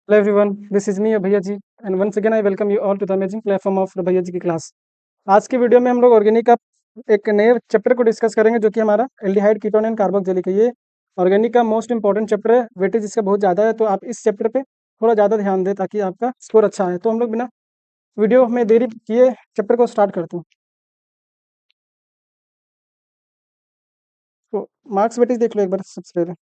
Hello everyone, this is me Abhaya ji and once again I welcome you all to the amazing platform of Abhaya ji की class. आज की video में हम लोग organic का एक नए चैप्टर को डिस्कस करेंगे जो कि हमारा एल्डिहाइड कीटोन एंड कार्बोक्सिलिक है। ये ऑर्गेनिक का मोस्ट इंपॉर्टेंट चैप्टर है, वेटेज इसका बहुत ज़्यादा है, तो आप इस चैप्टर पे थोड़ा ज़्यादा ध्यान दें ताकि आपका स्कोर अच्छा आए। तो हम लोग बिना वीडियो में देरी किए चैप्टर को स्टार्ट करते हैं। तो मार्क्स वेटेज देख लो एक बार। सबसे पहले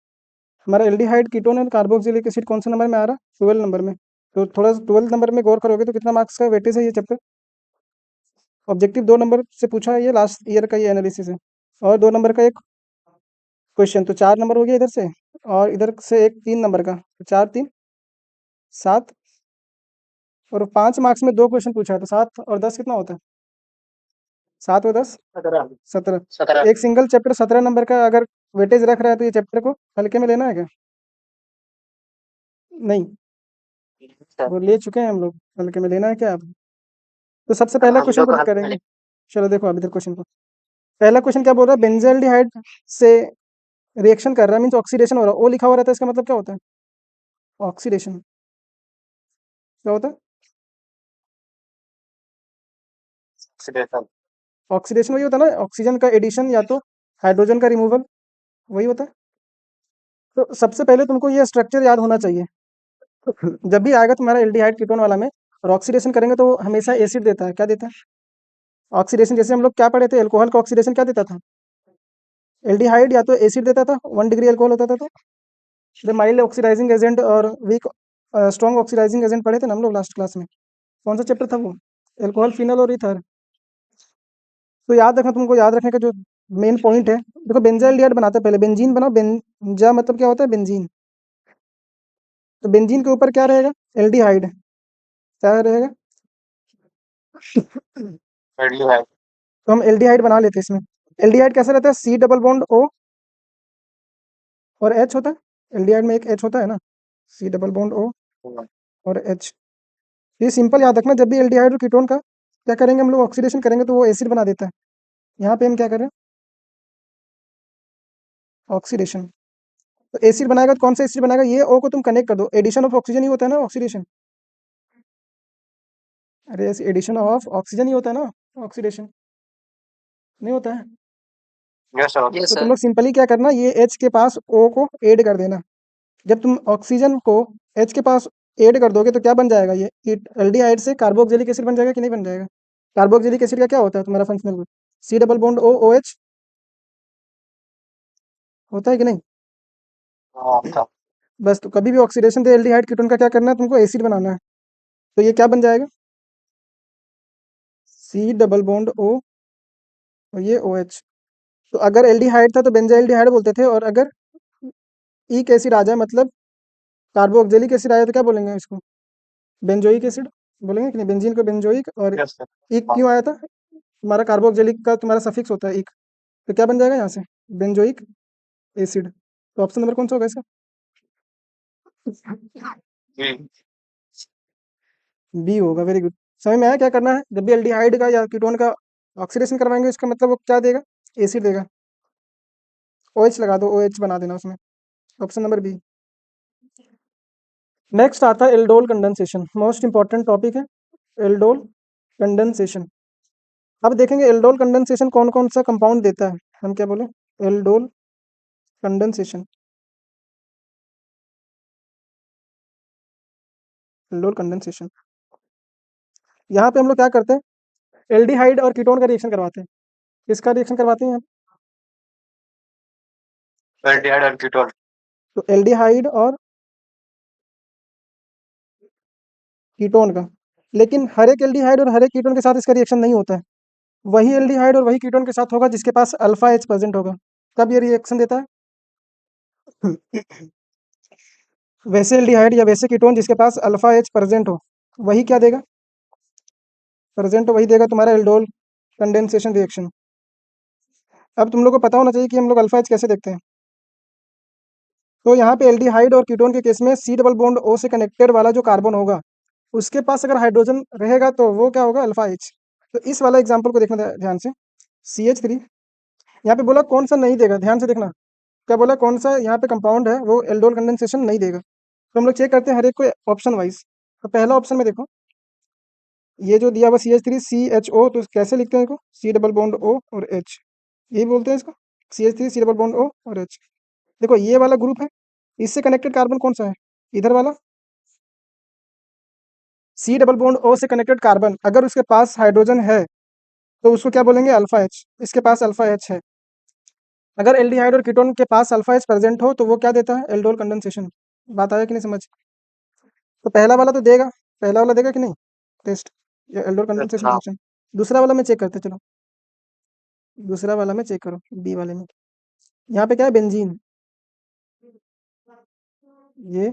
हमारा aldehyde ketone and carboxylic acid कौन सा नंबर में आ रहा है? 12 नंबर में। तो थोड़ा 12 नंबर में गौर करोगे तो कितना मार्क्स का वेटेज है ये चैप्टर। ऑब्जेक्टिव 2 नंबर से पूछा है, ये लास्ट ईयर का ये एनालिसिस है। और 2 नंबर का एक क्वेश्चन, तो 4 नंबर हो गया इधर से, और इधर से एक 3 नंबर का, तो 4 3 7, और 5 मार्क्स में 2 क्वेश्चन पूछा है, तो 7 और 10 कितना होता है? 7 और 10 17। 17 एक सिंगल चैप्टर 17 नंबर का अगर वेटेज रख रहा है तो ये चैप्टर को हल्के में लेना है क्या? नहीं, वो ले चुके हैं हम लोग, हल्के में लेना है क्या आप? तो सबसे पहला क्वेश्चन को करेंगे। चलो देखो अब इधर क्वेश्चन को। पहला क्वेश्चन क्या बोल रहा है? बेंजल्डिहाइड से रिएक्शन कर रहा है, मीन्स ऑक्सीडेशन हो रहा है। ओ लिखा हुआ रहता है, इसका मतलब क्या होता है? ऑक्सीडेशन। क्या होता है? ऑक्सीडेशन वही होता है ना, ऑक्सीजन का एडिशन या तो हाइड्रोजन का रिमूवल, वही होता है। तो सबसे पहले तुमको ये स्ट्रक्चर याद होना चाहिए। जब भी आएगा तुम्हारा एल्डिहाइड कीटोन वाला में, और ऑक्सीडेशन करेंगे तो वो हमेशा एसिड देता है। क्या देता है? ऑक्सीडेशन। जैसे हम लोग क्या पढ़े थे, एल्कोहल का ऑक्सीडेशन क्या देता था? एल्डिहाइड या तो एसिड देता था, 1 डिग्री एल्कोहल होता था, तो माइल्ड ऑक्सीडाइजिंग एजेंट और वीक स्ट्रॉन्ग ऑक्सीडाइजिंग एजेंट पढ़े थे ना हम लोग लास्ट क्लास में। कौन सा चैप्टर था वो? एल्कोहल, फिनल और ईथर। तो याद रखना, तुमको याद रखने का जो मेन पॉइंट है, देखो बेंजाइल्डिहाइड बनाते हैं पहले, बेंजीन बनाओ। बेंजा मतलब क्या होता है? बेंजीन। तो बेंजीन के ऊपर क्या रहेगा? एल्डिहाइड। क्या रहेगा? तो हम एल्डिहाइड बना लेते हैं इसमें। एल्डिहाइड कैसा रहता है? सी डबल बॉन्ड ओ और एच होता है। एल्डिहाइड में एक एच होता है ना, सी डबल बॉन्ड ओ और एच। ये सिंपल याद रखना, जब भी एल्डिहाइड और कीटोन का क्या करेंगे हम लोग, ऑक्सीडेशन करेंगे तो वो एसिड बना देता है। यहाँ पे हम क्या करें? ऑक्सीडेशन। तो एसिड बनाएगा तो कौन सा एसिड बनाएगा? ये ओ को तुम कनेक्ट कर दो, एडिशन ऑफ ऑक्सीजन ही होता है ना ऑक्सीडेशन। अरे एडिशन ऑफ ऑक्सीजन ही होता है ना ऑक्सीडेशन, नहीं होता है? तो तुम लोग सिंपली क्या करना, ये एच के पास ओ को ऐड कर देना। जब तुम ऑक्सीजन को एच के पास ऐड कर दोगे तो क्या बन जाएगा? ये एल्डिहाइड से कार्बोक्सिलिक एसिड बन जाएगा कि नहीं बन जाएगा? कार्बोक्सिलिक एसिड का क्या होता है तुम्हारा functional group? C double bond O O H होता है कि नहीं? बस, तो कभी भी ऑक्सीडेशन दे एल्डिहाइड कीटोन का क्या करना है तुमको? एसिड बनाना है। तो ये क्या बन जाएगा? सी डबल बॉन्ड ओ और ये ओ एच। तो अगर एल्डिहाइड था तो बेंजाइल्डिहाइड बोलते थे, और अगर ईक एसिड आ जाए, मतलब कार्बोक्सिलिक एसिड आया, तो क्या बोलेंगे इसको? बेंजोइक एसिड बोलेंगे कि नहीं? बेंजीन को बेंजोइक, और ईक क्यों आया था? तुम्हारा कार्बोक्सिलिक का तुम्हारा सफिक्स होता है ईक, तो क्या बन जाएगा यहाँ से? Benzoic acid. तो ऑप्शन नंबर कौन सा होगा इसका? बी होगा। Very good. समझ में आया क्या करना है? जब भी एल्डिहाइड का या कीटोन का ऑक्सीडेशन करवाएंगे, इसका मतलब वो क्या देगा? एसिड देगा। ओ एच लगा दो, ओ एच बना देना उसमें। Option number B. नेक्स्ट आता है aldol condensation, most important topic है एल्डोल कंडेंसेशन। अब देखेंगे एल्डोल कंडेंसेशन कौन कौन सा कंपाउंड देता है। हम क्या बोले? Aldol condensation. एल्डोल कंडेंसेशन, यहाँ पे हम लोग क्या करते हैं? एल्डिहाइड और कीटोन का रिएक्शन करवाते हैं। किसका रिएक्शन करवाते हैं? एल्डिहाइड और कीटोन। तो एल्डिहाइड और कीटोन का। लेकिन हर एक एल्डिहाइड और हर एक कीटोन के साथ इसका रिएक्शन नहीं होता है। वही एल्डिहाइड और वही कीटोन के साथ होगा जिसके पास अल्फा एच प्रेजेंट होगा, तब ये रिएक्शन देता है। वैसे एल्डिहाइड या वैसे कीटोन जिसके पास अल्फा एच प्रेजेंट हो, वही क्या देगा? प्रेजेंट हो वही देगा तुम्हारा एल्डोल कंडेंसेशन रिएक्शन। अब तुम लोग को पता होना चाहिए कि हम लोग अल्फा एच कैसे देखते हैं। तो यहाँ पे एल्डिहाइड और कीटोन के केस में सी डबल बॉन्ड ओ से कनेक्टेड वाला जो कार्बन होगा, उसके पास अगर हाइड्रोजन रहेगा तो वो क्या होगा? Alpha H. तो इस वाला एग्जाम्पल को देखना ध्यान से। CH3 यहाँ पे बोला कौन सा नहीं देगा, ध्यान से देखना। क्या बोला? कौन सा यहाँ पे कंपाउंड है वो एल्डोल कंडेंसेशन नहीं देगा? तो हम लोग चेक करते हैं हर एक को ऑप्शन वाइज। तो पहला ऑप्शन में देखो, ये जो दिया हुआ CH3CHO, तो कैसे लिखते हैं इसको? C डबल बॉन्ड O और H, यही बोलते हैं इसको, CH3 C double bond O और H। देखो ये वाला ग्रुप है, इससे कनेक्टेड कार्बन कौन सा है? इधर वाला C डबल बॉन्ड O से कनेक्टेड कार्बन, अगर उसके पास हाइड्रोजन है तो उसको क्या बोलेंगे? Alpha H। इसके पास अल्फा H है। अगर एल्डिहाइड और कीटोन के पास अल्फा H प्रेजेंट हो तो वो क्या देता है? Aldol condensation. बात आया कि नहीं समझ? तो पहला वाला तो देगा, पहला वाला देगा कि नहीं टेस्ट, ये एल्डोल कंडेंसेशन हाँ रिएक्शन। दूसरा वाला में चेक करते, चलो दूसरा वाला में चेक करो, बी वाले में। यहाँ पे क्या है? बेंजीन। ये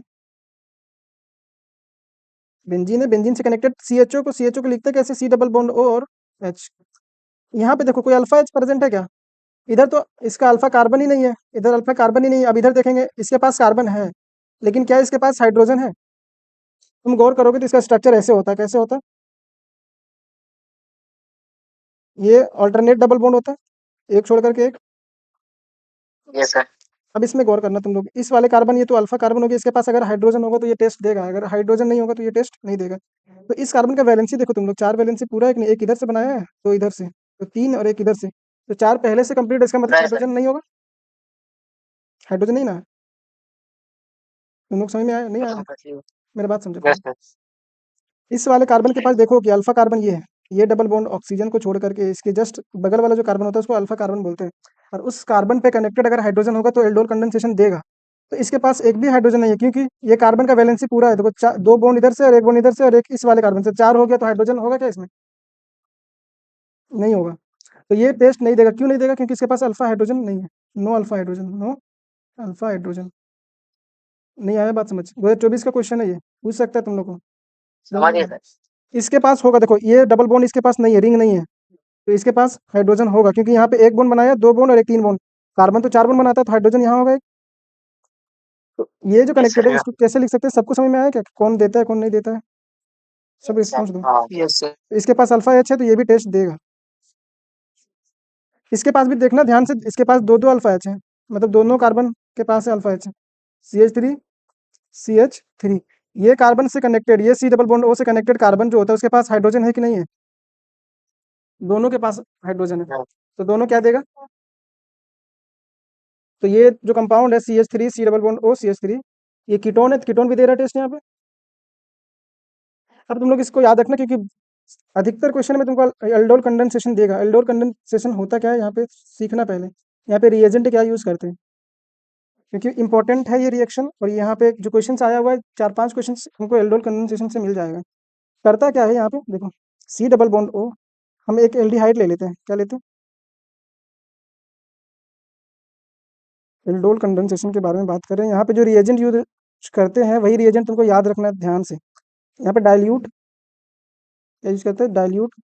बेंजीन है, बेंजीन से कनेक्टेड CHO को, CHO को लिखते हैं कैसे? C डबल बॉन्ड O और H। यहाँ पे देखो कोई अल्फा H प्रेजेंट है क्या? इधर तो इसका अल्फा कार्बन ही नहीं है, इधर अल्फा कार्बन ही नहीं है। अब इधर देखेंगे, इसके पास कार्बन है, लेकिन क्या इसके पास हाइड्रोजन है? तुम गौर करोगे तो इसका स्ट्रक्चर ऐसे होता है, कैसे होता है? ये ऑल्टरनेट डबल बॉन्ड होता है, एक छोड़ करके एक। Yes sir. अब इसमें गौर करना तुम लोग, इस वाले कार्बन, ये तो अल्फा कार्बन हो गया, इसके पास अगर हाइड्रोजन होगा तो ये टेस्ट देगा, अगर हाइड्रोजन नहीं होगा तो ये टेस्ट नहीं देगा। तो इस कार्बन का वैलेंसी देखो तुम लोग, 4 वैलेंसी पूरा है कि नहीं? एक इधर से बनाया है, दो इधर से, तो 3 और एक इधर से, तो 4 पहले से कंप्लीट। इसका मतलब नहीं सर। हाइड्रोजन नहीं होगा, हाइड्रोजन नहीं ना। तुम लोग समझ में आया नहीं आया? मेरी बात समझो यस पहले। सर। इस वाले कार्बन के पास देखो कि अल्फा कार्बन ये है, ये डबल बॉन्ड ऑक्सीजन को छोड़ करके इसके जस्ट बगल वाला जो कार्बन होता है उसको अल्फा कार्बन बोलते हैं। और उस कार्बन पे कनेक्टेड अगर हाइड्रोजन होगा तो एल्डोल कंडेंसेशन देगा। तो इसके पास एक भी हाइड्रोजन नहीं है, क्योंकि ये कार्बन का वैलेंसी पूरा है। देखो दो बॉन्ड इधर से और एक बॉन्ड इधर से और एक इस वाले कार्बन से, 4 हो गया, तो हाइड्रोजन होगा क्या इसमें? नहीं होगा। तो ये टेस्ट नहीं देगा, क्यों नहीं देगा? क्योंकि इसके पास अल्फा हाइड्रोजन नहीं है। No alpha hydrogen, no alpha hydrogen. नहीं आया बात समझ? 2024 का क्वेश्चन है ये, पूछ सकता है तुम लोग को। समझिए सर। इसके पास होगा, देखो ये डबल बॉन्ड इसके पास नहीं है, रिंग नहीं है, तो इसके पास हाइड्रोजन होगा, क्योंकि यहाँ पे एक बॉन्ड बनाया, दो बॉन्ड और एक तीन बॉन्ड। कार्बन तो 4 बॉन्ड बनाता है, तो हाइड्रोजन यहाँ होगा एक। तो ये जो यस कनेक्टेड है सर। इसको कैसे लिख सकते हैं? सबको समझ में आया क्या कि कौन देता है कौन नहीं देता है? सब रिस्पॉन्स दो। हाँ यस सर। इसके पास अल्फा एच है तो ये भी टेस्ट देगा। इसके पास भी देखना ध्यान से, इसके पास दो दो अल्फा एच है, मतलब दोनों कार्बन के पास है अल्फा एच है। CH3 ये कार्बन से कनेक्टेड, ये C डबल बॉन्ड O से कनेक्टेड कार्बन जो होता है उसके पास हाइड्रोजन है कि नहीं है? दोनों के पास हाइड्रोजन है, तो दोनों क्या देगा? तो ये जो कंपाउंड है CH3 C double bond O CH3, ये कीटोन है, कीटोन भी दे रहा है टेस्ट यहाँ पे। अब तुम लोग इसको याद रखना, क्योंकि अधिकतर क्वेश्चन में तुमको एल्डोल कंडेंसेशन देगा। एल्डोल कंडेंसेशन होता क्या है यहाँ पे सीखना पहले, यहाँ पे रिएजेंट क्या यूज करते हैं, क्योंकि इंपॉर्टेंट है ये रिएक्शन। और यहाँ पे जो क्वेश्चन आया हुआ है 4-5 क्वेश्चन हमको एल्डोल कंडेंसेशन से मिल जाएगा। करता क्या है यहाँ पे देखो, C डबल बॉन्ड O, हम एक एल्डिहाइड ले लेते हैं, क्या लेते हैं? एल्डोल कंडेंसेशन के बारे में बात कर रहे हैं। यहाँ पे जो रिएजेंट यूज करते हैं वही रिएजेंट तुमको याद रखना है ध्यान से। यहाँ पे डाइल्यूट क्या यूज करते हैं? Dilute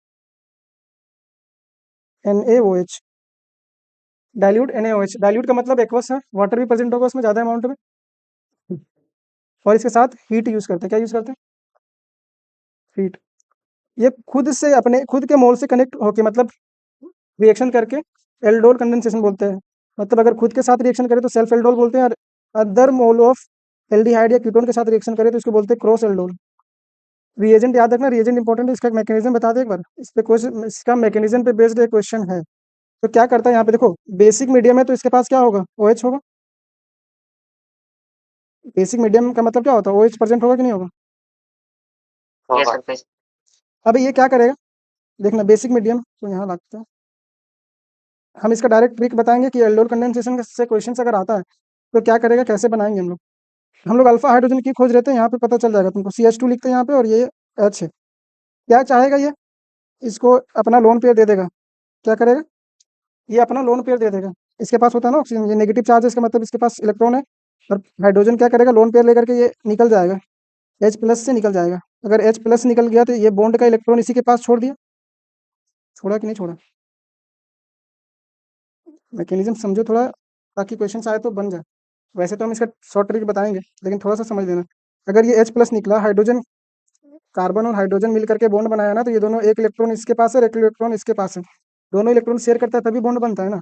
NaOH, dilute NaOH। Dilute का मतलब एक्वस है, वाटर भी प्रेजेंट होगा उसमें ज़्यादा अमाउंट में। और इसके साथ हीट यूज करते हैं, क्या यूज करते हैं? हीट। ये खुद से अपने खुद के मोल से कनेक्ट होके, मतलब रिएक्शन करके एल्डोल कंडेंसेशन बोलते हैं। मतलब अगर खुद के साथ रिएक्शन करे तो सेल्फ एल्डोल बोलते हैं, और अदर मोल ऑफ एल्डिहाइड या कीटोन के साथ रिएक्शन करे तो इसको बोलते हैं क्रॉस एल्डोल। रिएजेंट याद रखना, रिएजेंट इंपॉर्टेंट है। इसका मैकेनिज्म बता दे एक बार, इस पे क्वेश्चन, इसका मैकेनिज्म पे बेस्ड एक क्वेश्चन है। तो क्या करता है यहाँ पे देखो, बेसिक मीडियम है तो इसके पास क्या होगा? OH होगा। बेसिक मीडियम का मतलब क्या होता है? OH प्रेजेंट होगा कि नहीं होगा? Yes sir. अब ये क्या करेगा देखना, बेसिक मीडियम तो यहाँ लगता है। हम इसका डायरेक्ट ट्रिक बताएंगे कि एल्डोल कंडेंसेशन से क्वेश्चन अगर आता है तो क्या करेगा, कैसे बनाएंगे हम लोग। हम लोग अल्फा हाइड्रोजन की खोज रहे थे, यहाँ पे पता चल जाएगा तुमको। CH2 लिखते हैं यहाँ पे, और ये H है। क्या चाहेगा ये? इसको अपना लोन पेयर दे देगा। क्या करेगा? ये अपना लोन पेयर दे देगा। इसके पास होता है ना ऑक्सीजन, ये नेगेटिव चार्ज है, इसका मतलब इसके पास इलेक्ट्रॉन है। और हाइड्रोजन क्या करेगा? लोन पेयर लेकर के ये निकल जाएगा, H+ से निकल जाएगा। अगर H+ निकल गया तो ये बॉन्ड का इलेक्ट्रॉन इसी के पास छोड़ दिया, छोड़ा कि नहीं छोड़ा? मैकेनिज्म समझो थोड़ा, ताकि क्वेश्चन आए तो बन जाए। वैसे तो हम इसका शॉर्ट ट्रिक बताएंगे, लेकिन थोड़ा सा समझ लेना। अगर ये H+ निकला, हाइड्रोजन, कार्बन और हाइड्रोजन मिल करके बॉन्ड बनाया ना, तो ये दोनों, एक इलेक्ट्रॉन इसके पास है और एक इलेक्ट्रॉन इसके पास है, दोनों इलेक्ट्रॉन शेयर करता है तभी बॉन्ड बनता है ना।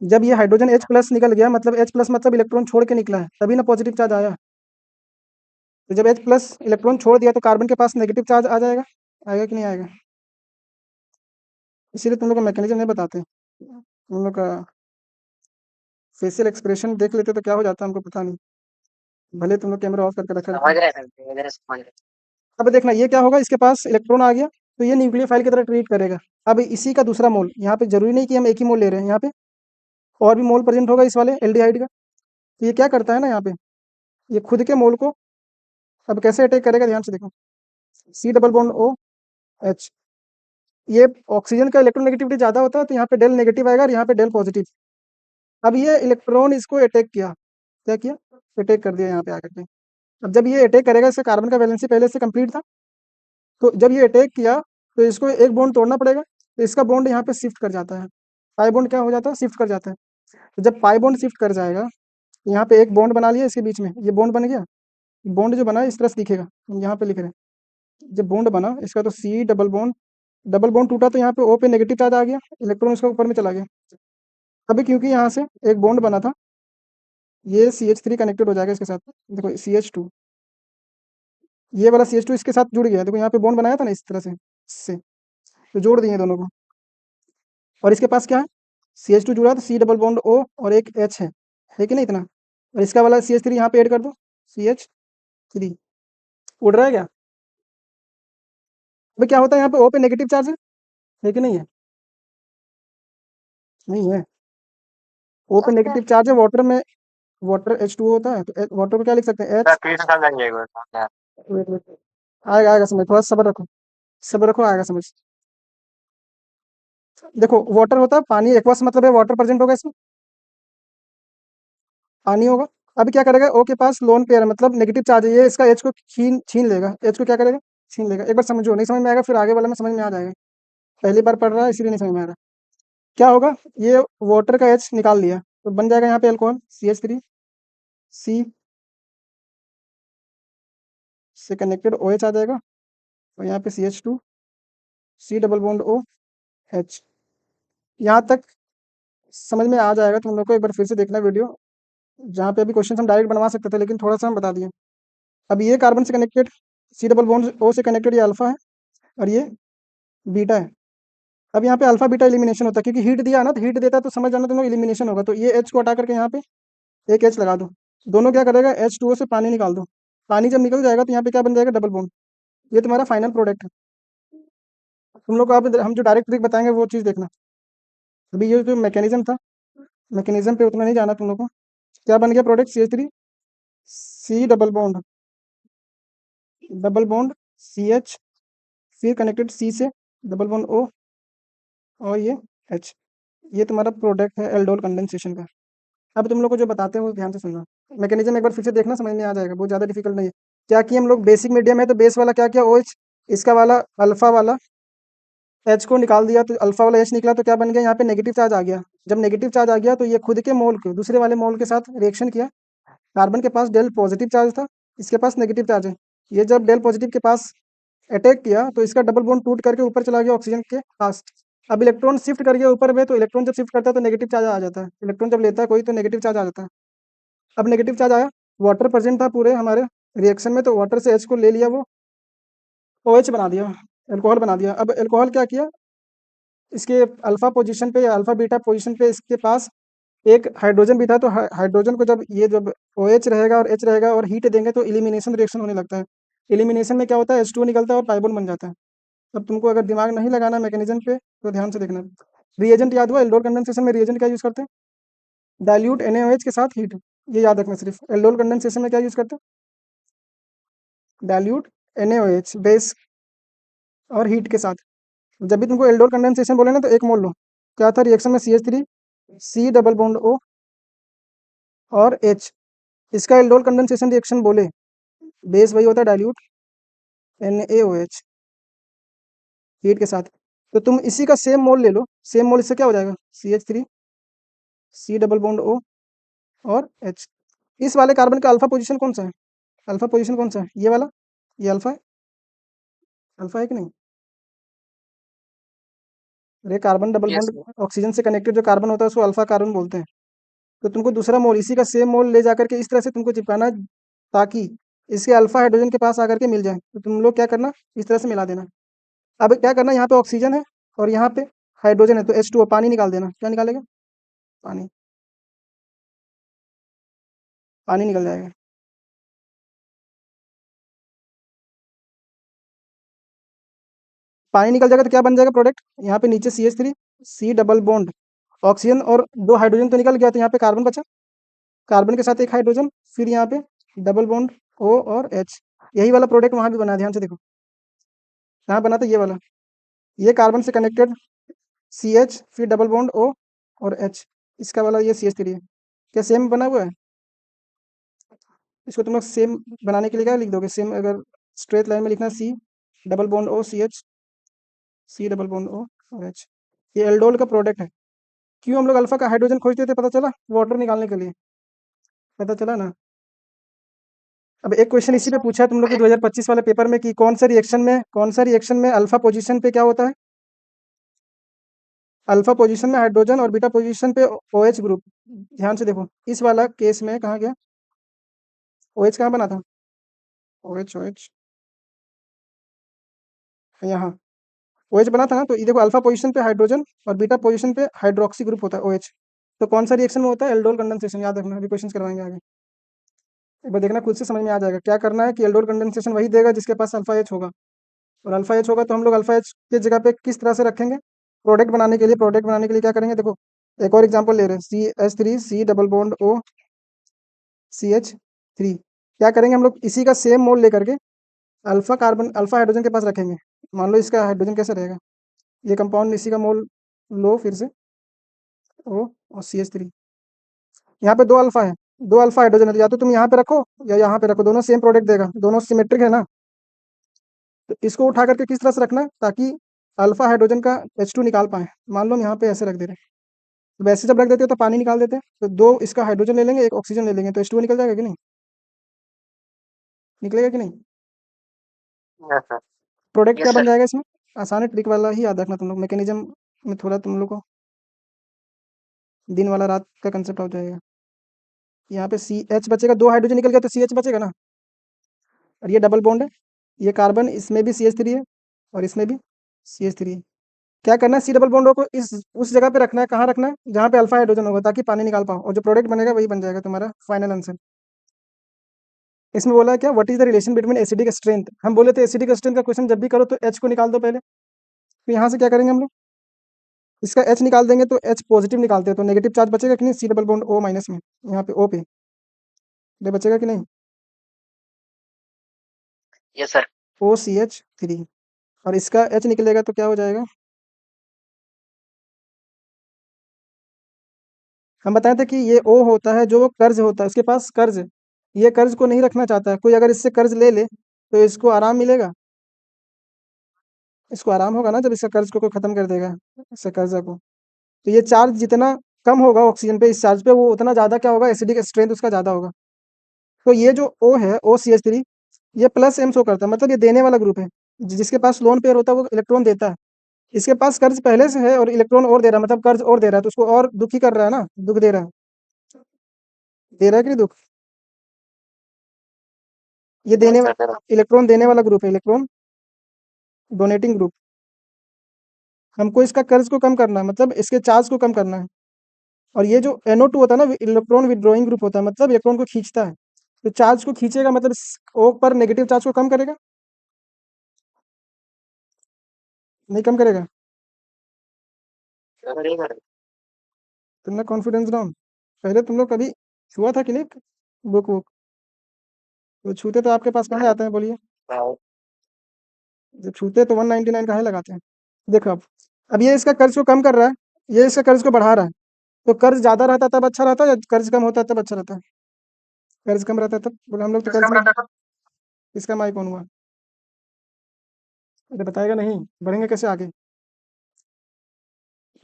जब ये हाइड्रोजन H+ निकल गया, मतलब H+ मतलब इलेक्ट्रॉन छोड़ के निकला है, तभी ना पॉजिटिव चार्ज आया। तो जब H प्लस इलेक्ट्रॉन छोड़ दिया तो कार्बन के पास नेगेटिव चार्ज आ जाएगा, आएगा कि नहीं आएगा? इसीलिए तुम लोग का मैकेनिज्म नहीं बताते, तुम लोग का फेशियल एक्सप्रेशन देख लेते तो क्या हो जाता हमको पता नहीं, भले तुम लोग कैमरा ऑफ करके रखा रहता। समझ रहे सर, धीरे धीरे समझ रहे। अब देखना ये क्या होगा, इसके पास इलेक्ट्रॉन आ गया तो ये न्यूक्लियोफाइल की तरह ट्रीट करेगा। अब इसी का दूसरा मोल, यहाँ पे जरूरी नहीं कि हम एक ही मोल ले रहे हैं, यहाँ पे और भी मोल प्रेजेंट होगा इस वाले एल्डिहाइड का। तो ये क्या करता है ना, यहाँ पे ये खुद के मोल को अब कैसे अटैक करेगा, ध्यान से देखो। C double bond O H, ये ऑक्सीजन का इलेक्ट्रोनेगेटिविटी ज्यादा होता है तो यहाँ पे डेल नेगेटिव आएगा और यहाँ पे डेल पॉजिटिव। अब ये इलेक्ट्रॉन इसको अटैक किया, क्या किया, अटैक कर दिया यहाँ पे आकर के। अब जब ये अटैक करेगा, इसका कार्बन का वैलेंसी पहले से कंप्लीट था, तो जब ये अटैक किया तो इसको एक बॉन्ड तोड़ना पड़ेगा, तो इसका बॉन्ड यहाँ पे शिफ्ट कर जाता है, पाई बॉन्ड क्या हो जाता है, शिफ्ट कर जाता है। तो जब पाई बॉन्ड शिफ्ट कर जाएगा, यहाँ पे एक बॉन्ड बना लिया इसके बीच में, ये बॉन्ड बन गया। बॉन्ड जो बना है इस तरह से दिखेगा, हम यहाँ पे लिख रहे हैं जब बॉन्ड बना इसका, तो सी डबल बॉन्ड टूटा तो यहाँ पे ओ पे नेगेटिव चार्ज आ गया, इलेक्ट्रॉन उसका ऊपर में चला गया। अभी क्योंकि यहाँ से एक बॉन्ड बना था, ये CH3 कनेक्टेड हो जाएगा इसके साथ, देखो CH2, ये वाला CH2 इसके साथ जुड़ गया, देखो यहाँ पे बॉन्ड बनाया था ना इस तरह से, इससे तो जोड़ दिए दोनों को। और इसके पास क्या है, CH2 जुड़ा तो सी डबल बॉन्ड ओ और एक H है कि नहीं इतना, और इसका वाला CH3 यहाँ पे ऐड कर दो, CH3 उड़ रहा है क्या। अभी क्या होता है, यहाँ पे ओ पे नेगेटिव चार्ज है कि नहीं है, नहीं है, ओ पे नेगेटिव चार्ज है, वाटर में वाटर H2O होता है, तो वाटर को क्या लिख सकते हैं, सर H। फिर से समझाइएगा यार। वेट वेट, आएगा आएगा समझ, थोड़ा सब्र रखो, सब्र रखो, आएगा समझ। देखो वाटर होता है पानी, एक्वस मतलब है वाटर प्रेजेंट होगा इसमें, पानी होगा। अभी क्या करेगा, ओ के पास लोन पेयर है मतलब नेगेटिव चार्ज है, ये इसका एच को छीन छीन लेगा, एच को क्या करेगा, छीन लेगा। एक बार समझो, नहीं समझ में आएगा फिर आगे वाले में समझ में आ जाएगा, पहली बार पढ़ रहा है इसीलिए नहीं समझ में आ रहा। क्या होगा, ये वाटर का एच निकाल लिया तो बन जाएगा यहाँ पे अल्कोहल CH3, सी से कनेक्टेड OH आ जाएगा, और यहाँ पे CH2, C double bond O H। यहाँ तक समझ में आ जाएगा तुम लोग को, एक बार फिर से देखना वीडियो, जहाँ पे अभी क्वेश्चन हम डायरेक्ट बनवा सकते थे लेकिन थोड़ा सा हम बता दिए। अब ये कार्बन से connected, C double bond O से कनेक्टेड, ये अल्फा है और ये बीटा है। अब यहाँ पे अल्फा बीटा एलिमिनेशन होता है, क्योंकि हीट दिया है ना, तो हीट देता है तो समझ जाना दोनों एलिमिनेशन होगा, तो ये H को हटा करके यहाँ पे एक H लगा दो, दोनों क्या करेगा, H2O से पानी निकाल दो, पानी जब निकल जाएगा तो यहाँ पे क्या बन जाएगा, डबल बॉन्ड। ये तुम्हारा फाइनल प्रोडक्ट है। तुम लोग को अब हम जो डायरेक्ट ट्रिक बताएंगे वो चीज़ देखना। अभी ये जो मैकेनिज्म था, मैकेनिज्म पे उतना नहीं जाना तुम लोग को। क्या बन गया product, CH3, C double bond CH, फिर कनेक्टेड सी से डबल बॉन्ड O और ये H, ये तुम्हारा प्रोडक्ट है एल्डोल कंडेंसेशन का। अब तुम लोग को जो बताते हैं वो ध्यान से सुनना, मैकेनिज्म एक बार फिर से देखना, समझ में आ जाएगा, बहुत ज़्यादा डिफिकल्ट नहीं है। क्या कि हम लोग बेसिक मीडियम है तो बेस वाला क्या किया, OH, इसका वाला अल्फा वाला H को निकाल दिया, तो अल्फा वाला H निकला तो क्या बन गया, यहाँ पे नेगेटिव चार्ज आ गया। जब नेगेटिव चार्ज आ गया तो ये खुद के मोल को दूसरे वाले मोल के साथ रिएक्शन किया, कार्बन के पास डेल पॉजिटिव चार्ज था, इसके पास नेगेटिव चार्ज है। ये जब डेल पॉजिटिव के पास अटैक किया तो इसका डबल बॉन्ड टूट करके ऊपर चला गया ऑक्सीजन के पास। अब इलेक्ट्रॉन शिफ्ट कर गया ऊपर में, तो इलेक्ट्रॉन जब शिफ्ट करता है तो नेगेटिव चार्ज आ जाता है, इलेक्ट्रॉन जब लेता है कोई तो नेगेटिव चार्ज आ जाता है। अब नेगेटिव चार्ज आया, वाटर प्रेजेंट था पूरे हमारे रिएक्शन में, तो वाटर से H को ले लिया, वो OH बना दिया, अल्कोहल बना दिया। अब अल्कोहल क्या किया, इसके अल्फा पोजीशन पे या अल्फा बीटा पोजीशन पे इसके पास एक हाइड्रोजन भी था, तो हाइड्रोजन को जब ये जब OH रहेगा और H रहेगा और हीट देंगे तो इलिमिनेशन रिएक्शन होने लगता है। इलिमिनेशन में क्या होता है, H2O निकलता है और पाइबोन बन जाता है। अब तुमको अगर दिमाग नहीं लगाना मैकेनिज्म पे तो ध्यान से देखना। रिएजेंट याद हुआ, एल्डोल कंडेंसेशन में रिएजेंट क्या यूज करते हैं, डाइल्यूट NaOH के साथ हीट, ये याद रखना सिर्फ। एल्डोल कंडेंसेशन में क्या यूज करते हैं, डाइल्यूट NaOH बेस और हीट के साथ। जब भी तुमको एल्डोल कंडेंसेशन बोले ना तो एक मोल लो, क्या था रिएक्शन में, CH3, C double bond O और H, इसका एल्डोल कंडेंसेशन रिएक्शन बोले, बेस वही होता है डाइल्यूट NaOH हीट के साथ। तो तुम इसी का सेम मोल ले लो, सेम मोल, इससे क्या हो जाएगा, CH3, C double bond O और H। इस वाले कार्बन का अल्फा पोजीशन कौन सा है, अल्फा पोजीशन कौन सा है, ये वाला, ये अल्फा है, अल्फा है कि नहीं। अरे carbon double yes bond oxygen से कनेक्टेड जो कार्बन होता है उसको अल्फा कार्बन बोलते हैं। तो तुमको दूसरा मोल, इसी का सेम मोल ले जाकर के इस तरह से तुमको चिपकाना है, ताकि इसके अल्फा हाइड्रोजन के पास आकर के मिल जाए, तो तुम लोग क्या करना, इस तरह से मिला देना। अब क्या करना, यहाँ पे ऑक्सीजन है और यहाँ पे हाइड्रोजन है, तो H2O, पानी निकाल देना। क्या निकालेगा? पानी। पानी निकल जाएगा। पानी निकल जाएगा तो क्या बन जाएगा प्रोडक्ट, यहाँ पे नीचे CH3, C double bond oxygen, और 2 हाइड्रोजन तो निकल गया, तो यहाँ पे कार्बन बचा, कार्बन के साथ एक हाइड्रोजन, फिर यहाँ पे डबल बॉन्ड O और H। यही वाला प्रोडक्ट वहाँ भी बना है, ध्यान से देखो। कहाँ बना था, ये वाला, ये कार्बन से कनेक्टेड CH, फिर डबल बॉन्ड O और H, इसका वाला ये CH3 है। क्या सेम बना हुआ है? इसको तुम लोग सेम बनाने के लिए क्या लिख दोगे, सेम अगर स्ट्रेट लाइन में लिखना, C double bond O CH, C double bond O और H। ये एल्डोल का प्रोडक्ट है। क्यों हम लोग अल्फा का हाइड्रोजन खोजते थे, पता चला? वाटर निकालने के लिए, पता चला ना। अब एक क्वेश्चन इसी पे पूछा है तुम लोग के 2025 वाले पेपर में कि कौन सा रिएक्शन में अल्फा पोजीशन पे क्या होता है, अल्फा पोजीशन में हाइड्रोजन और बीटा पोजीशन पे OH ग्रुप। ध्यान से देखो, इस वाला केस में कहाँ गया, OH कहाँ बना था, OH यहाँ, OH बना था ना, तो ये देखो अल्फा पोजीशन पे हाइड्रोजन और बीटा पोजीशन पे हाइड्रोक्सी ग्रुप होता है OH। तो कौन सा रिएक्शन में होता है, एल्डोल कंडेंसेशन। याद रखना, अभी क्वेश्चन करवाएंगे आगे, एक बार देखना, खुद से समझ में आ जाएगा। क्या करना है कि एल्डोल कंडेंसेशन वही देगा जिसके पास अल्फा H होगा, और अल्फा H होगा तो हम लोग अल्फा H की जगह पे किस तरह से रखेंगे, प्रोडक्ट बनाने के लिए क्या करेंगे, देखो एक और एग्जांपल ले रहे हैं, CH3 C double bond O CH3। क्या करेंगे हम लोग, इसी का सेम मोल लेकर के अल्फा हाइड्रोजन के पास रखेंगे। मान लो इसका हाइड्रोजन कैसे रहेगा, ये कंपाउंड, इसी का मोल लो फिर से, O और CH3। यहाँ पे 2 अल्फा है, 2 अल्फा हाइड्रोजन है, तो या तो तुम यहाँ पे रखो या यहाँ पे रखो, दोनों सेम प्रोडक्ट देगा, दोनों सिमेट्रिक है ना। तो इसको उठा करके किस तरह से रखना है, ताकि अल्फा हाइड्रोजन का H2 निकाल पाए। मान लो हम यहाँ पे ऐसे रख दे रहे हैं, तो वैसे जब रख देते हो तो पानी निकाल देते हैं, तो 2 इसका हाइड्रोजन ले लेंगे, एक ऑक्सीजन ले लेंगे, तो H2O निकल जाएगा कि नहीं, निकलेगा कि नहीं? Yes sir. प्रोडक्ट क्या यस बन सर। जाएगा इसमें, आसान है, ट्रिक वाला ही याद रखना तुम लोग, मैकेनिज्म में थोड़ा तुम लोग को दिन वाला रात का कंसेप्ट हो जाएगा। यहाँ पे CH बचेगा, 2 हाइड्रोजन निकल गया तो CH बचेगा ना, और ये डबल बॉन्ड है, ये कार्बन, इसमें भी CH3 है और इसमें भी CH3 है। क्या करना है, C डबल बॉन्ड को इस उस जगह पे रखना है, कहाँ रखना है, जहाँ पे अल्फा हाइड्रोजन होगा, ताकि पानी निकाल पाओ, और जो प्रोडक्ट बनेगा वही बन जाएगा तुम्हारा फाइनल आंसर। इसमें बोला है क्या, what is the relation between acidic strength. हम बोले थे एसिडिक स्ट्रेंथ का क्वेश्चन जब भी करो तो H को निकाल दो पहले, तो यहाँ से क्या करेंगे हम लोग, इसका H निकाल देंगे, तो H पॉजिटिव निकालते हैं तो नेगेटिव चार्ज बचेगा कि नहीं, C double bond O minus में, यहाँ पे O पे, ये बचेगा कि नहीं, यस सर। OCH3, और इसका H निकलेगा तो क्या हो जाएगा। हम बताए थे कि ये O होता है जो कर्ज होता है, उसके पास कर्ज, ये कर्ज को नहीं रखना चाहता है कोई, अगर इससे कर्ज ले ले तो इसको आराम मिलेगा, इसको आराम होगा ना जब इसका कर्ज को कोई खत्म कर देगा, इससे कर्जा को। तो ये चार्ज जितना कम होगा ऑक्सीजन पे, इस चार्ज पे, वो उतना ज़्यादा क्या होगा, एसिडिक स्ट्रेंथ उसका ज़्यादा होगा। तो ये जो O है, OCH3, ये प्लस M शो करता है, मतलब ये देने वाला ग्रुप है। जिसके पास लोन पेयर होता है वो इलेक्ट्रॉन देता है, इसके पास कर्ज पहले से है और इलेक्ट्रॉन और दे रहा है, मतलब कर्ज और दे रहा है, तो उसको और दुखी कर रहा है ना, दुख दे रहा है, दे रहा है कि नहीं दुख, ये यस देने, सर सर। इलेक्ट्रॉन देने वाला ग्रुप है, इलेक्ट्रॉन डोनेटिंग ग्रुप। हमको इसका कर्ज को कम करना है, मतलब इसके चार्ज को कम करना है। और ये जो NO2 होता है ना, इलेक्ट्रॉन विड्रॉइंग ग्रुप होता है, मतलब इलेक्ट्रॉन को खींचता है, तो चार्ज को खींचेगा, मतलब इस O पर नेगेटिव चार्ज को कम करेगा, नहीं कम करेगा। करेगा। तुमने कॉन्फिडेंस डाउन, पहले तुम लोग कभी छुआ था कि नहीं, बुक बुक, तो छूते तो आपके पास कहाँ आते हैं, बोलिए, हाँ। जब छूते तो 199 काहे लगाते हैं। देखो अब ये इसका कर्ज को कम कर रहा है, ये इसका कर्ज को बढ़ा रहा है, तो कर्ज ज्यादा रहता तब अच्छा रहता है, या कर्ज कम होता है तब अच्छा रहता है, कर्ज कम रहता है तब, बोले हम लोग तो कर्ज में, इसका माई कौन हुआ, अरे बताएगा नहीं, बढ़ेंगे कैसे आगे।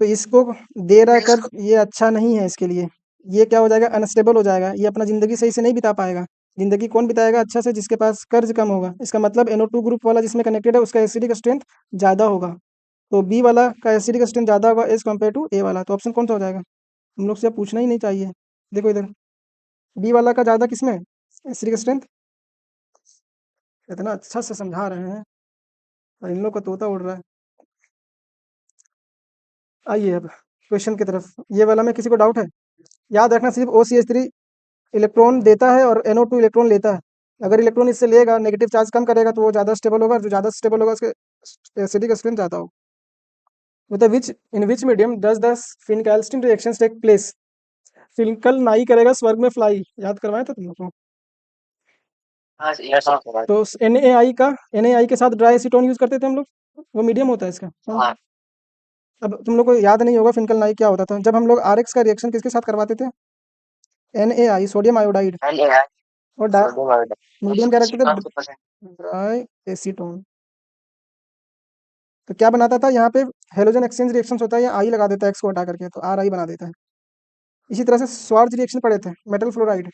तो इसको दे रहा है कर्ज, ये अच्छा नहीं है इसके लिए, ये क्या हो जाएगा, अनस्टेबल हो जाएगा, ये अपना जिंदगी सही से नहीं बिता पाएगा। जिंदगी कौन बिताएगा अच्छा से, जिसके पास कर्ज कम होगा, इसका मतलब NO2 ग्रुप वाला जिसमें कनेक्टेड है उसका एसिडिक स्ट्रेंथ ज्यादा होगा, तो बी वाला का एसिडिक स्ट्रेंथ ज्यादा होगा एज कम्पेयर टू ए वाला, तो ऑप्शन कौन सा हो जाएगा, हम लोग से अब पूछना ही नहीं चाहिए। देखो इधर, बी वाला का ज्यादा किसमें है एसिडिक स्ट्रेंथ, इतना अच्छा से समझा रहे हैं और इन लोग का तोता उड़ रहा है। आइए अब क्वेश्चन की तरफ। ये वाला में किसी को डाउट है? याद रखना सिर्फ OCH3 इलेक्ट्रॉन देता है और NO2 इलेक्ट्रॉन लेता है। अगर इलेक्ट्रॉन इससे लेगा, नेगेटिव चार्ज कम करेगा तो वो ज़्यादा स्टेबल होगा, और जो ज़्यादा स्टेबल होगा उसके एसिडिक स्ट्रेंथ ज़्यादा होगा। मतलब which medium does the Finkelstein reactions take place? फिनकल नाई करेगा स्वर्ग में फ्लाई, याद करवाया था तुम लोग को। हाँ यस सर। तो NaI के साथ ड्राई एसीटोन यूज करते थे हम लोग, वो मीडियम होता है इसका। हाँ अब तुम लोग को याद नहीं होगा फिनकल नाई क्या होता था। जब हम लोग RX का रिएक्शन किसके साथ करवाते थे? NaI, sodium iodide. L A I और सोडियम आयोडाइड मीडियम क्या रखते थे? 60%। Dry acetone. तो क्या बनाता था यहाँ पे? हेलोजन एक्सचेंज रिएक्शंस होता है, या आई लगा देता है एक्स को हटा करके, तो RI बना देता है। इसी तरह से स्वार्ज रिएक्शन पढ़े थे, मेटल फ्लोराइड।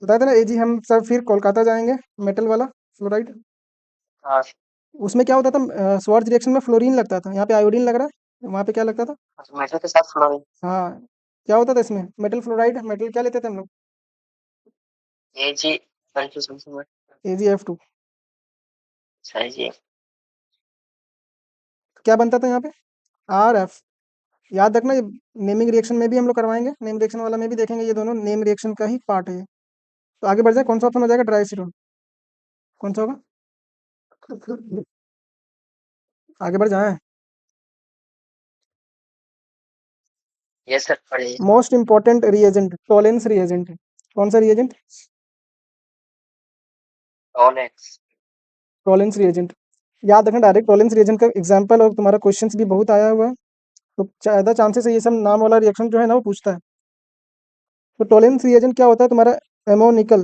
बताया था ना AG, हम सब फिर कोलकाता जाएंगे, मेटल वाला फ्लोराइड। हाँ उसमें क्या होता था? स्वार्ज रिएक्शन में फ्लोरीन लगता था, यहाँ पे आयोडीन लग रहा है, वहाँ पे क्या लगता था? मेटल के साथ फ्लोरीन। हाँ। क्या होता था इसमें? Metal fluoride. मेटल क्या लेते थे हम लोग? ए जी कंफ्यूजन से मैं AgF2। सही जी। क्या बनता था यहाँ पे? RF। याद रखना, ये नेमिंग रिएक्शन में भी हम लोग करवाएंगे, नेम रिएक्शन वाला में भी देखेंगे, ये दोनों नेम रिएक्शन का ही पार्ट है ये। तो आगे बढ़ जाए, कौन सा ऑप्शन हो जाएगा? Dry acetone. कौन सा होगा? आगे बढ़ जाए। यस सर पढ़िए। Most important reagent, Tollens reagent. कौन सा रिएजेंट? टॉलेंस। Tollens reagent. याद रखना, डायरेक्ट टॉलेंस रिएजेंट का एग्जांपल और तुम्हारा क्वेश्चंस भी बहुत आया हुआ है, तो ज़्यादा चांसेस है ये सब नाम वाला रिएक्शन जो है ना वो पूछता है। तो टॉलेंस रिएजेंट क्या होता है तुम्हारा? एमोनिकल।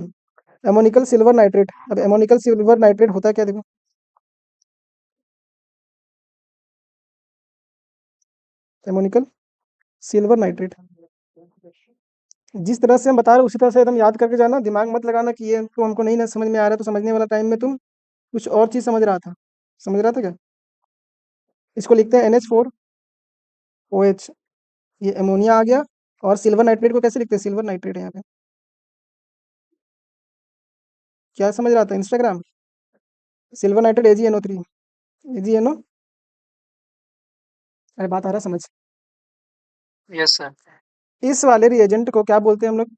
एमोनिकल सिल्वर नाइट्रेट। अब एमोनिकल सिल्वर नाइट्रेट होता है क्या, देखो। एमोनिकल सिल्वर नाइट्रेट। जिस तरह से हम बता रहे हैं उसी तरह से एकदम याद करके जाना, दिमाग मत लगाना कि ये तो हमको नहीं ना समझ में आ रहा है, तो समझने वाला टाइम में तुम कुछ और चीज़ समझ रहा था। समझ रहा था क्या? इसको लिखते हैं NH4OH। ये अमोनिया आ गया। और सिल्वर नाइट्रेट को कैसे लिखते हैं? सिल्वर नाइट्रेट है यहाँ पे। क्या समझ रहा था? Instagram. Silver nitrate AgNO3। AgNO। अरे बात आ रहा है समझ। Yes sir. इस वाले रिएजेंट को क्या बोलते हैं हम लोग?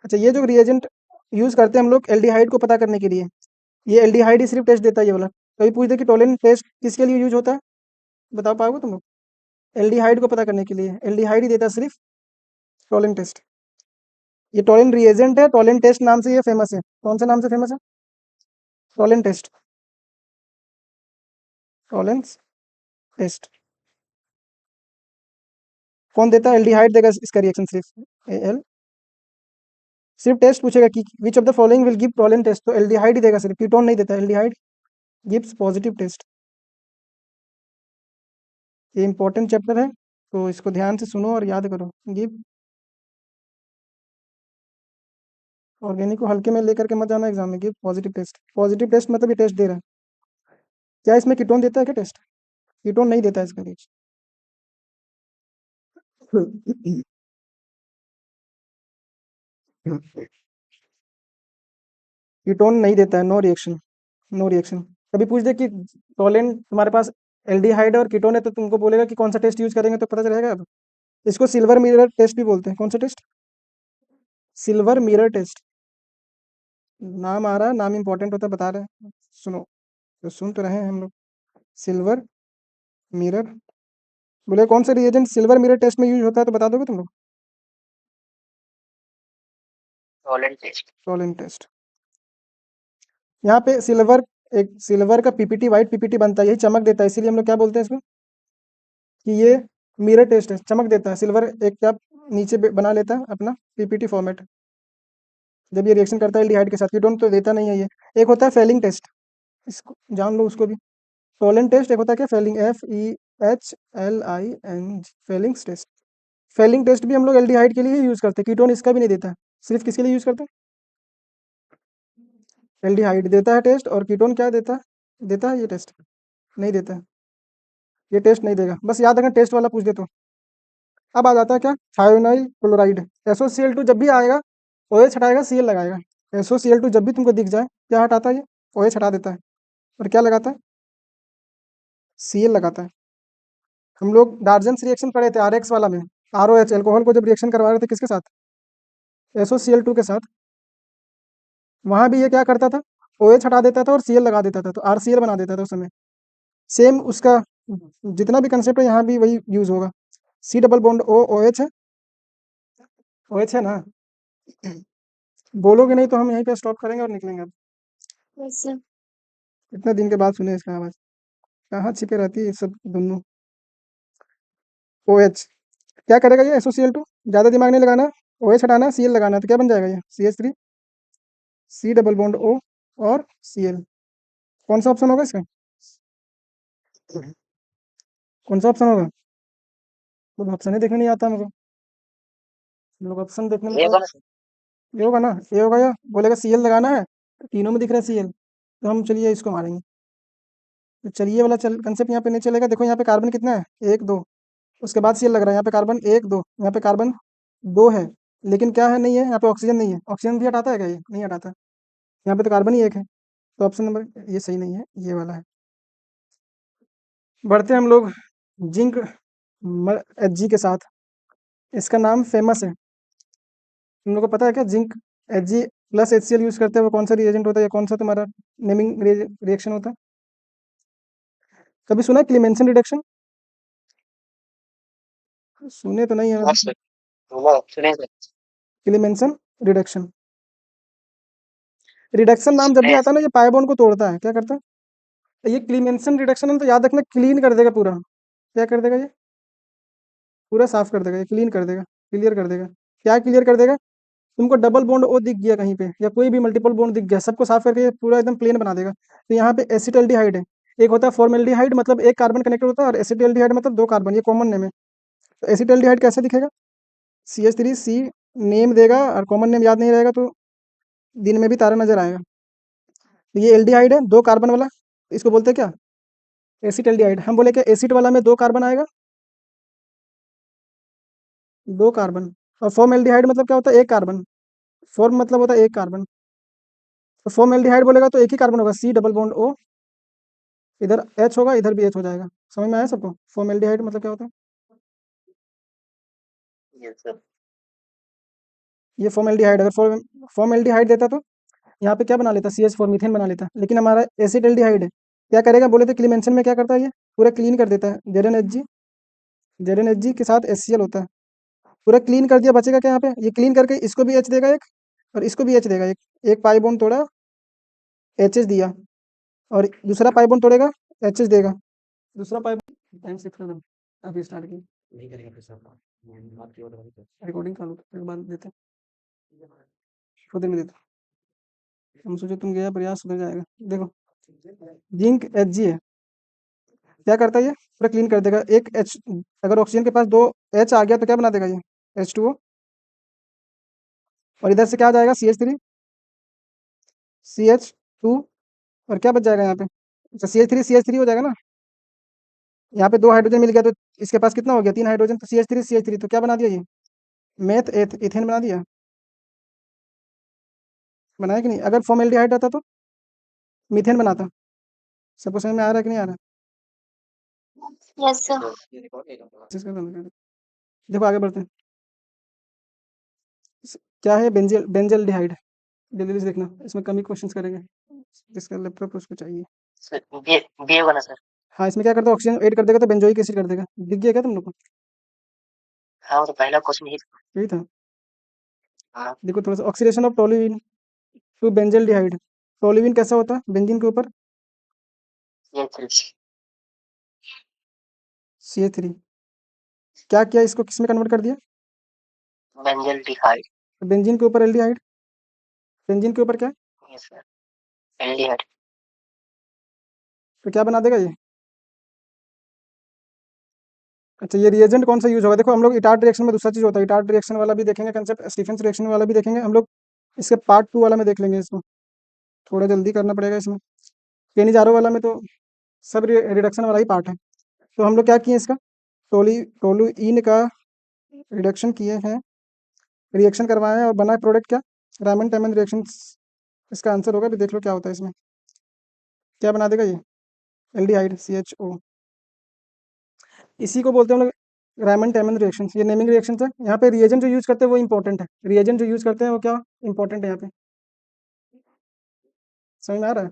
अच्छा, ये जो रिएजेंट यूज करते हैं हम लोग एल्डिहाइड को पता करने के लिए, ये एल्डिहाइड ही सिर्फ टेस्ट देता है ये वाला। कभी पूछ दे कि टोलेन टेस्ट किसके लिए यूज होता है, बता पाओगे तुम लोग? एल्डिहाइड को पता करने के लिए एल्डिहाइड ही देता है सिर्फ, टोलेन टेस्ट। ये टोलेन रिएजेंट है, टोलेन टेस्ट नाम से ये फेमस है। कौन से नाम से फेमस है? Tollen test. Tollens test. कौन देता है? एल्डिहाइड देगा इसका रिएक्शन सिर्फ। एल सिर्फ टेस्ट पूछेगा कि which of the following will give Tollen test, तो एल्डिहाइड ही देगा सिर्फ, कीटोन नहीं देता। Aldehyde gives positive test. ये इंपॉर्टेंट चैप्टर है, तो इसको ध्यान से सुनो और याद करो। गिव। ऑर्गेनिक को हल्के में लेकर के मत जाना एग्जाम में। Give positive test. Positive test मतलब ये टेस्ट दे रहा है। क्या इसमें कीटोन देता है क्या टेस्ट? कीटोन नहीं देता है इसका टेस्ट। कीटोन नहीं देता है। No reaction. No reaction. कभी पूछ दे कि टोलेन तुम्हारे पास एल्डिहाइड और कीटोन है, तो तुमको बोलेगा कि कौन सा टेस्ट यूज करेंगे, तो पता चलेगा अब। इसको सिल्वर मिरर टेस्ट भी बोलते हैं। कौन सा टेस्ट? Silver mirror test. नाम आ रहा है, नाम इंपॉर्टेंट होता है, बता रहे हैं, सुनो। तो सुन तो रहे हैं हम लोग। Silver mirror. बोले कौन सा रिएजेंट सिल्वर मिरर टेस्ट में यूज होता है, तो बता दोगे तुम लोग? Tollens test. Tollens test. यहाँ पे सिल्वर, एक सिल्वर का PPT, व्हाइट PPT बनता है, यही चमक देता है, इसीलिए हम लोग क्या बोलते हैं इसको कि ये मिरर टेस्ट है, चमक देता है। सिल्वर एक क्या नीचे बना लेता है अपना PPT फॉर्मेट, जब ये रिएक्शन करता है एल्डिहाइड के साथ। कीटोन तो देता नहीं है ये। एक होता है फेलिंग टेस्ट, इसको जान लो उसको भी। टोलेन टेस्ट एक होता है क्या? Fehling, FEHLING, Fehling's test. Fehling test भी हम लोग एल्डिहाइड के लिए ही यूज करते हैं, कीटोन इसका भी नहीं देता है। सिर्फ किसके लिए यूज करते हैं? एल्डिहाइड देता है टेस्ट, और कीटोन क्या देता है? देता है ये टेस्ट? नहीं देता है। ये टेस्ट नहीं देगा, बस याद रखना टेस्ट वाला पूछ दे तो। अब आ जाता है क्या? Thionyl chloride. SOCl2 जब भी आएगा OH हटाएगा, Cl लगाएगा। SOCl2 जब भी तुमको दिख जाए क्या हटाता है ये? OH हटा देता है और क्या लगाता है? Cl लगाता है। हम लोग डार्जन्स रिएक्शन पढ़े थे RX वाला में, ROH अल्कोहल को जब रिएक्शन करवा रहे थे किसके साथ? SOCl2 के साथ। वहां भी ये क्या करता था? OH हटा देता था और Cl लगा देता था, तो RCl बना देता था उस समय। सेम उसका जितना भी कंसेप्ट है यहाँ भी वही यूज होगा। C double bond O OH है, OH है ना? बोलोगे नहीं तो हम यहीं पे स्टॉप करेंगे और निकलेंगे अब। इतने दिन के बाद सुने इसका आवाज, कहाँ छिपे रहती है ये सब दोनों। OH क्या करेगा ये? SOCl2 ज्यादा दिमाग नहीं लगाना, OH हटाना, Cl लगाना, तो क्या बन जाएगा ये? CH3 C double bond O और Cl। कौन सा ऑप्शन होगा इसका? कौन सा ऑप्शन होगा? तो ऑप्शन ही देखने नहीं आता हमको, हम लोग ऑप्शन देखने में ये तो कौन सा? ये होगा ना, ये होगा, या बोलेगा Cl लगाना है, तीनों में दिख रहा है Cl, तो हम चलिए इसको मारेंगे। तो चलिए वाला चल कंसेप्ट यहाँ पे नहीं चलेगा। देखो यहाँ पे कार्बन कितना है? 1 2, उसके बाद Cl लग रहा है, यहाँ पे कार्बन 1 2, यहाँ पे कार्बन 2 है, लेकिन क्या है, नहीं है यहाँ पे ऑक्सीजन नहीं है। ऑक्सीजन भी हटाता है क्या? ये नहीं हटाता, यहाँ पे तो कार्बन ही एक है, तो ऑप्शन नंबर ये सही नहीं है, ये वाला है। बढ़ते हम लोग जिंक Hg के साथ। इसका नाम फेमस है, तुम लोग को पता है क्या? Zinc Hg plus HCl use करते हैं, वो कौन सा रिएजेंट होता है, या कौन सा तुम्हारा नेमिंग रिएक्शन होता है? कभी सुना है क्लीमेंसन रिडक्शन? सुने तो नहीं है। हाँ सर, बोलो सुनिए सर। क्लीमेंसन रिडक्शन, रिडक्शन नाम जब भी सुनिए आता है ना, ये पाई बॉन्ड को तोड़ता है। क्या करता है ये? क्लीमेंसन रिडक्शन है, तो याद रखना क्लीन कर देगा पूरा। क्या कर देगा ये? पूरा साफ कर देगा, ये क्लीन कर देगा, क्लियर कर देगा। क्या क्लियर कर देगा? तुमको डबल बॉन्ड ओ दिख गया कहीं पे, या कोई भी मल्टीपल बॉन्ड दिख गया, सबको साफ करके ये पूरा एकदम प्लेन बना देगा। तो यहाँ पे एसिटल्डिहाइड है, एक होता है फॉर्मेल्डिहाइड, मतलब एक कार्बन कनेक्टेड होता है, और एसिटल्डिहाइड मतलब 2 कार्बन, ये कॉमन नेम है। तो एसिटल्डिहाइड कैसे दिखेगा? CH3 C नेम देगा, और कॉमन नेम याद नहीं रहेगा तो दिन में भी तारा नजर आएगा। तो ये एल्डिहाइड है, 2 कार्बन वाला, इसको बोलते हैं क्या? एसिटल्डिहाइड। हम बोले क्या एसिड वाला में 2 कार्बन आएगा, 2 कार्बन। और फॉर्मेल्डिहाइड मतलब क्या होता है? 1 कार्बन। फॉर्म मतलब होता है 1 कार्बन, तो फॉर्मेल्डिहाइड बोलेगा तो एक ही कार्बन होगा, C डबल बॉन्ड O, इधर H होगा, इधर भी H हो जाएगा। समझ में आया सबको फॉर्मेल्डिहाइड मतलब क्या होता है? ये सर। ये फॉर्मेल्डिहाइड, अगर फॉर्मेल्डिहाइड देता तो यहाँ पे क्या बना लेता? CH4 मीथेन बना लेता, लेकिन हमारा एसिटल्डिहाइड है। क्या करेगा बोले थे? क्लीमेंशन में क्या करता है ये? पूरा क्लीन कर देता है। ZnHg के साथ HCl होता है, पूरा क्लीन कर दिया। बचेगा क्या यहाँ पे? ये क्लीन करके इसको भी H देगा एक, और इसको भी H देगा एक, एक पाई बॉन्ड तोड़ा, HH दिया, और दूसरा पाई बॉन्ड तोड़ेगा, HH देगा। दूसरा पाई टाइम शिफ्ट कर दो, अभी स्टार्ट की नहीं करेंगे फिर सर, बात की और रिकॉर्डिंग चालू, फिर बाद में देते हैं, खुद में देते हैं। हम सोचे तुम गया प्रयास सुधर जाएगा। देखो जिंक Hg है, क्या करता है ये? पूरा क्लीन कर देगा। एक H, अगर ऑक्सीजन के पास 2 H आ गया तो क्या बना देगा ये? H2O, और इधर से क्या आ जाएगा? CH3 CH2, और क्या बच जाएगा यहाँ पे? अच्छा CH3 हो जाएगा ना। यहाँ पे 2 हाइड्रोजन मिल गया, तो इसके पास कितना हो गया? 3 हाइड्रोजन, तो CH3 तो क्या बना दिया ये? मेथ एथ इथेन बना दिया। बनाया कि नहीं? अगर फॉर्मेल्डिहाइड रहता तो मीथेन बनाता। सबको समझ में आ रहा है कि नहीं आ रहा? Yes sir. देखो आगे बढ़ते हैं। क्या है? बेंजल्डिहाइड। जल्दी से देखना, इसमें कम ही क्वेश्चंस करेंगे, जिसका लैपटॉप उसको चाहिए। सर बी होगा ना सर? हाँ, इसमें क्या करता है? ऑक्सीजन ऐड कर देगा तो बेंजोइक एसिड कर देगा। दिख गया क्या तुम लोग को? हाँ, वो तो पहला क्वेश्चन ही था। यही था। हाँ। देखो थोड़ा सा, oxidation of toluene to benzaldehyde. Toluene कैसा होता है बेंजीन के ऊपर? ये थ्री। CH3। क्या किया इसको, किस में कन्वर्ट कर दिया? बेंजल डिहाइड। बेंजीन के ऊपर एल्डिहाइड, बेंजीन के ऊपर क्या? Yes sir, aldehyde. तो क्या बना देगा ये? अच्छा, ये रिएजेंट कौन सा यूज होगा? देखो हम लोग इटार्ट रिएक्शन में दूसरा चीज होता है, इटार्ट रिएक्शन वाला भी देखेंगे कंसेप्ट, स्टीफेंस रिएक्शन वाला भी देखेंगे हम लोग, इसके पार्ट 2 वाला में देख लेंगे इसको। थोड़ा जल्दी करना पड़ेगा इसमें, केनिजारो वाला में तो सब रिडक्शन वाला ही पार्ट है। तो हम लोग क्या किए इसका, टोलुइन का रिडक्शन किए हैं, रिएक्शन करवाए हैं, और बना प्रोडक्ट क्या? रामन टेमन रिएक्शन इसका आंसर होगा, भी देख लो क्या होता है इसमें, क्या बना देगा ये, एल्डिहाइड CHO। इसी को बोलते हैं हम लोग रायमंड टैमन रिएक्शन। ये नेमिंग रिएक्शन है। यहाँ पे रिएजेंट जो यूज करते हैं वो इंपॉर्टेंट है, रिएजेंट जो यूज करते हैं वो क्या इंपॉर्टेंट है यहाँ पे, समझ में आ रहा है?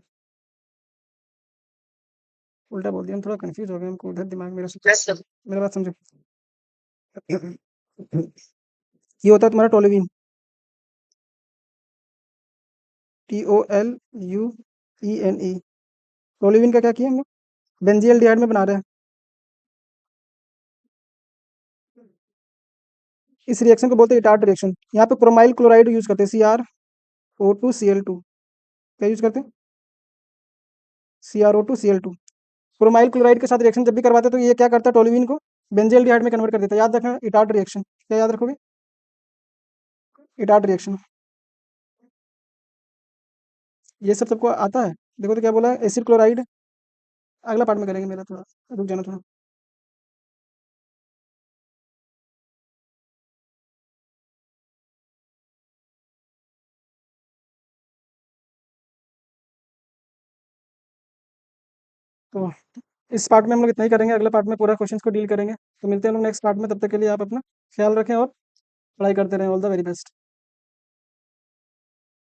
उल्टा बोल दिया, हम थोड़ा कंफ्यूज हो गए, हमको उधर दिमाग मेरा Yes, sir. मेरा बात समझो। ये होता है तुम्हारा टोल्यूइन, TOLUENE। टोल्यूइन का क्या किया हम लोग, बेंजील्डिहाइड में बना रहे हैं। इस रिएक्शन को बोलते हैं इटार्ट रिएक्शन। यहाँ पे क्रोमाइल क्लोराइड यूज करते हैं, CrO2Cl2। क्या यूज करते हैं, CrO2Cl2। क्रोमाइल क्लोराइड के साथ रिएक्शन जब भी करवाते हैं तो ये क्या करता है, टोल्यूइन को बेंजील्डिहाइड में कन्वर्ट कर देता है। याद रखना, इटार्ट रिएक्शन। क्या याद रखोगे, इटार्ट रिएक्शन। ये सब सबको आता है। देखो तो क्या बोला, एसिड क्लोराइड अगला पार्ट में करेंगे, मेरा थोड़ा रुक जाना थोड़ा। तो इस पार्ट में हम लोग इतना ही करेंगे, अगले पार्ट में पूरा क्वेश्चंस को डील करेंगे। तो मिलते हैं हम लोग नेक्स्ट पार्ट में, तब तक के लिए आप अपना ख्याल रखें और पढ़ाई करते रहें। All the very best.